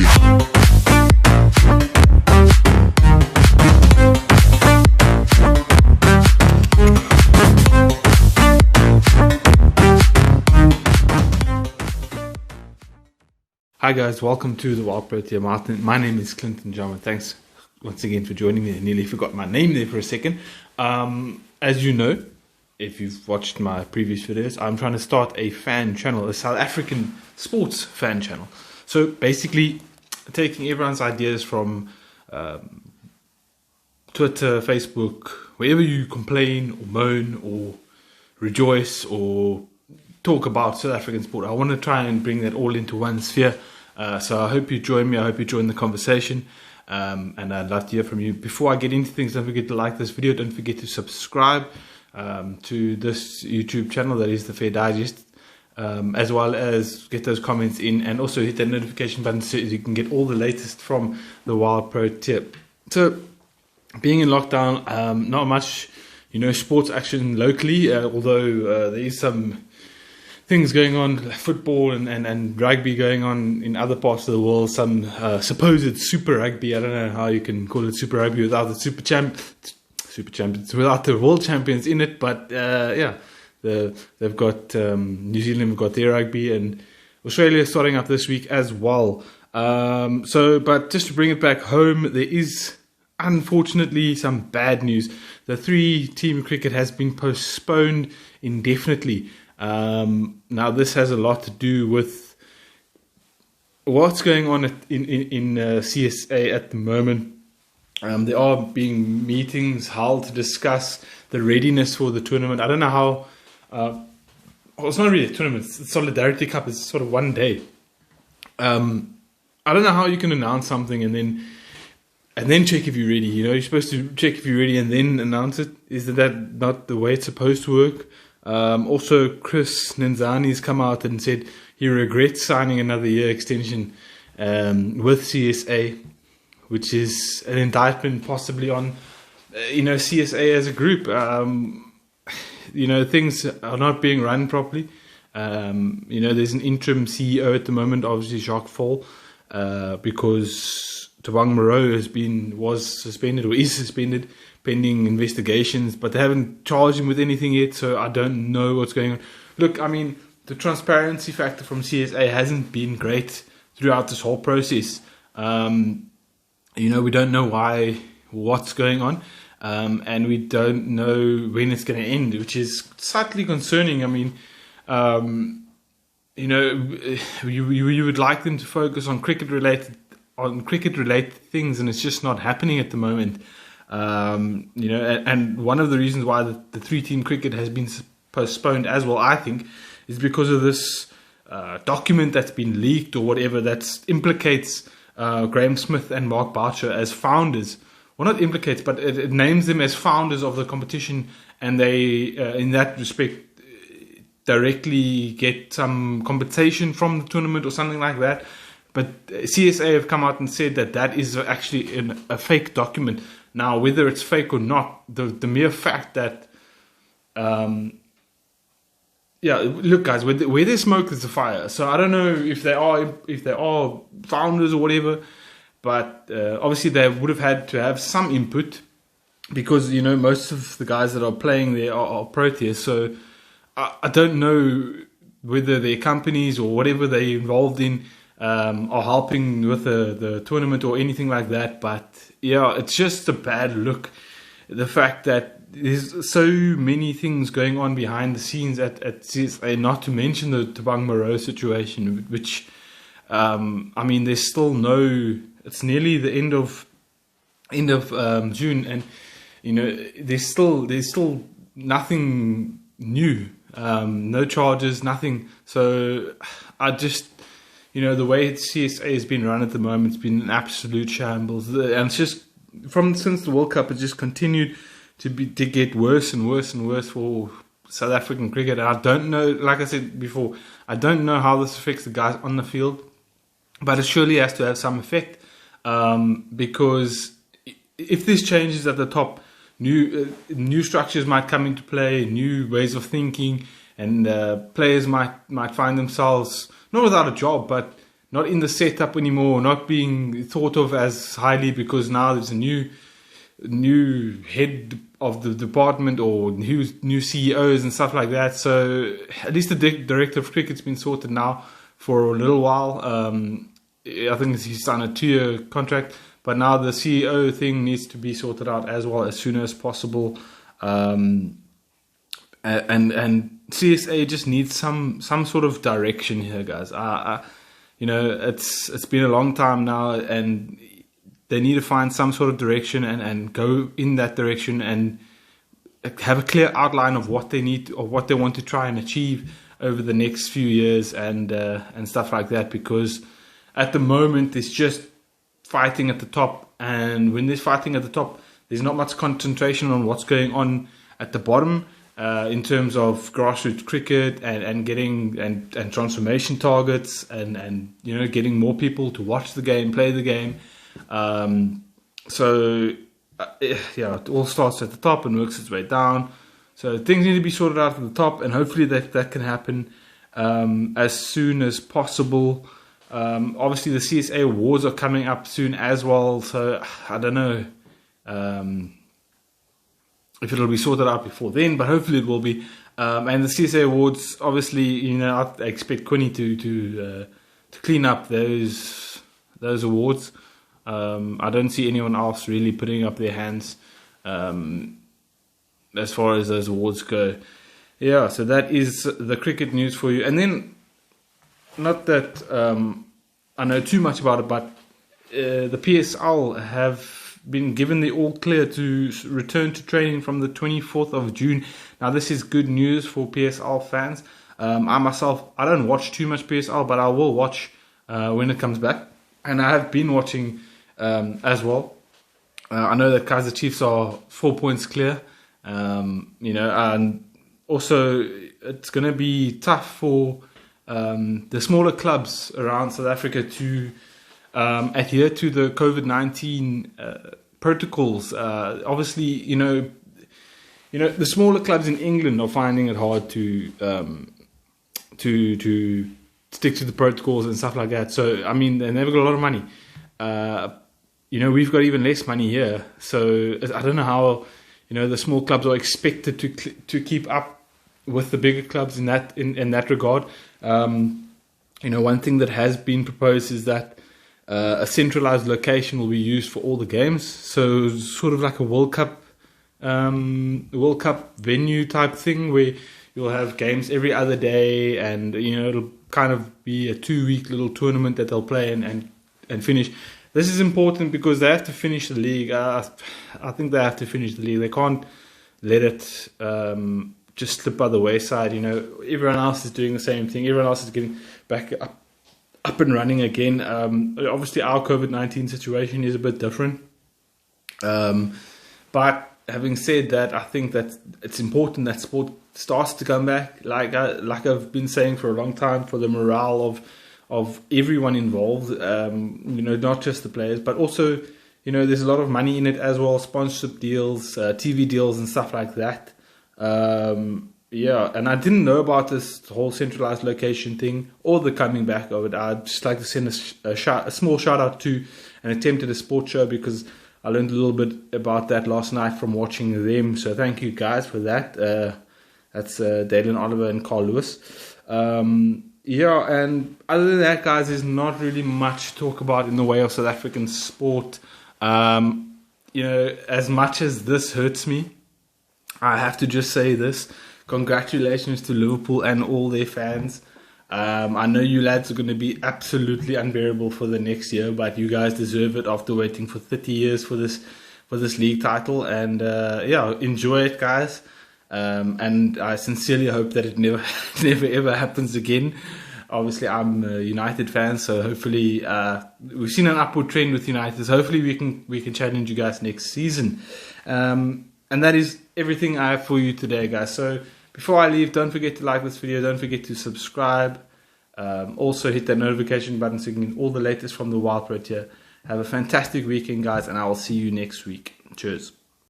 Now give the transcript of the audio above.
Hi guys, welcome to the Wild Protea. My name is Clinton Jama. Thanks once again for joining me. I nearly forgot my name there for a second. As you know, if you've watched my previous videos, I'm trying to start a fan channel, a South African sports fan channel. So basically taking everyone's ideas from Twitter, Facebook, wherever you complain or moan or rejoice or talk about South African sport. I want to try and bring that all into one sphere. So I hope you join me. I hope you join the conversation. And I'd love to hear from you. Before I get into things, don't forget to like this video. Don't forget to subscribe to this YouTube channel, that is the Fair Digest, as well as get those comments in, and also hit that notification button so you can get all the latest from the Wild Protea. So being in lockdown, not much, sports action locally, although there is some things going on, football and rugby going on in other parts of the world. Some supposed super rugby. I don't know how you can call it super rugby without the super champions, without the world champions in it. But they've got New Zealand have got their rugby, and Australia is starting up this week as well. But just to bring it back home, there is unfortunately some bad news. The 3-team cricket has been postponed indefinitely. Now this has a lot to do with what's going on in CSA at the moment. There are being meetings held to discuss the readiness for the tournament. I don't know how. It's not really a tournament. It's the Solidarity Cup. It's sort of one day. I don't know how you can announce something and then check if you're ready. You're supposed to check if you're ready and then announce it. Isn't that not the way it's supposed to work? Also, Chris Nenzani's come out and said he regrets signing another year extension with CSA, which is an indictment possibly on, CSA as a group. Things are not being run properly. There's an interim CEO at the moment, obviously Jacques Fall, because Thabang Moreau was suspended or is suspended pending investigations, but they haven't charged him with anything yet, so I don't know what's going on. Look, the transparency factor from CSA hasn't been great throughout this whole process. We don't know what's going on, and we don't know when it's going to end, which is slightly concerning. You would like them to focus on cricket related things, and it's just not happening at the moment. And one of the reasons why the 3-team cricket has been postponed as well, I think, is because of this document that's been leaked or whatever that implicates Graham Smith and Mark Boucher as founders. Well, not implicates, but it names them as founders of the competition, and they, in that respect, directly get some compensation from the tournament or something like that. But CSA have come out and said that is actually a fake document. Now, whether it's fake or not, the mere fact that, look, guys, where there's smoke, there's a fire. So I don't know if they are founders or whatever, but obviously they would have had to have some input, because most of the guys that are playing there are Proteas. So I don't know whether their companies or whatever they're involved in are helping with the tournament or anything like that. But yeah, it's just a bad look. The fact that there's so many things going on behind the scenes at CSA, not to mention the Thabang Moreau situation, which there's still it's nearly the end of June, and there's still nothing new, no charges, nothing. So I just, the way CSA has been run at the moment, it's been an absolute shambles, and it's just since the World Cup, it just continued to get worse and worse and worse for South African cricket. And I don't know, like I said before, I don't know how this affects the guys on the field, but it surely has to have some effect, because if this changes at the top, new structures might come into play, new ways of thinking, and players might find themselves not without a job, but not in the setup anymore, not being thought of as highly because now there's a new head of the department or new CEOs and stuff like that. So at least the director of cricket's been sorted now for a little while. I think he's signed a 2-year contract, but now the CEO thing needs to be sorted out as well as soon as possible. And CSA just needs some sort of direction here, guys. It's been a long time now, and they need to find some sort of direction and go in that direction and have a clear outline of what they need or what they want to try and achieve over the next few years and stuff like that. Because at the moment it's just fighting at the top, and when there's fighting at the top, there's not much concentration on what's going on at the bottom in terms of grassroots cricket and getting and transformation targets and getting more people to watch the game, play the game. It all starts at the top and works its way down. So things need to be sorted out at the top, and hopefully that can happen as soon as possible. Obviously, the CSA awards are coming up soon as well, so I don't know if it'll be sorted out before then, but hopefully it will be. And the CSA awards, obviously, I expect Quinny to clean up those awards. I don't see anyone else really putting up their hands as far as those awards go. Yeah, so that is the cricket news for you. And then, not that I know too much about it, but the PSL have been given the all clear to return to training from the 24th of June. Now, this is good news for PSL fans. I don't watch too much PSL, but I will watch when it comes back. And I have been watching as well. I know that Kaizer Chiefs are 4 points clear. And also it's going to be tough for the smaller clubs around South Africa to adhere to the COVID-19 protocols. Obviously, the smaller clubs in England are finding it hard to stick to the protocols and stuff like that. So, I mean, they've got a lot of money. We've got even less money here. So I don't know how, the small clubs are expected to keep up with the bigger clubs in that regard. One thing that has been proposed is that a centralized location will be used for all the games. So sort of like a World Cup venue type thing where you'll have games every other day, and it'll kind of be a 2-week little tournament that they'll play and finish. This is important because they have to finish the league. I think they have to finish the league. They can't let it just slip by the wayside. Everyone else is doing the same thing. Everyone else is getting back up and running again. Obviously, our COVID-19 situation is a bit different. But having said that, I think that it's important that sport starts to come back. Like I've been saying for a long time, for the morale of everyone involved. Not just the players, but also there's a lot of money in it as well. Sponsorship deals, TV deals, and stuff like that. And I didn't know about this whole centralized location thing or the coming back of it. I'd just like to send a small shout out to an attempt at a sports show, because I learned a little bit about that last night from watching them. So thank you guys for that. That's Dalen Oliver and Carl Lewis. And other than that, guys, there's not really much to talk about in the way of South African sport. As much as this hurts me, I have to just say this. Congratulations to Liverpool and all their fans. I know you lads are going to be absolutely unbearable for the next year, but you guys deserve it after waiting for 30 years for this league title. And enjoy it, guys. And I sincerely hope that it never ever happens again. Obviously, I'm a United fan, so hopefully we've seen an upward trend with United. So hopefully we can challenge you guys next season. And that is everything I have for you today, guys. So before I leave, don't forget to like this video. Don't forget to subscribe. Also hit that notification button so you can get all the latest from the Wild Protea. Have a fantastic weekend, guys, and I will see you next week. Cheers.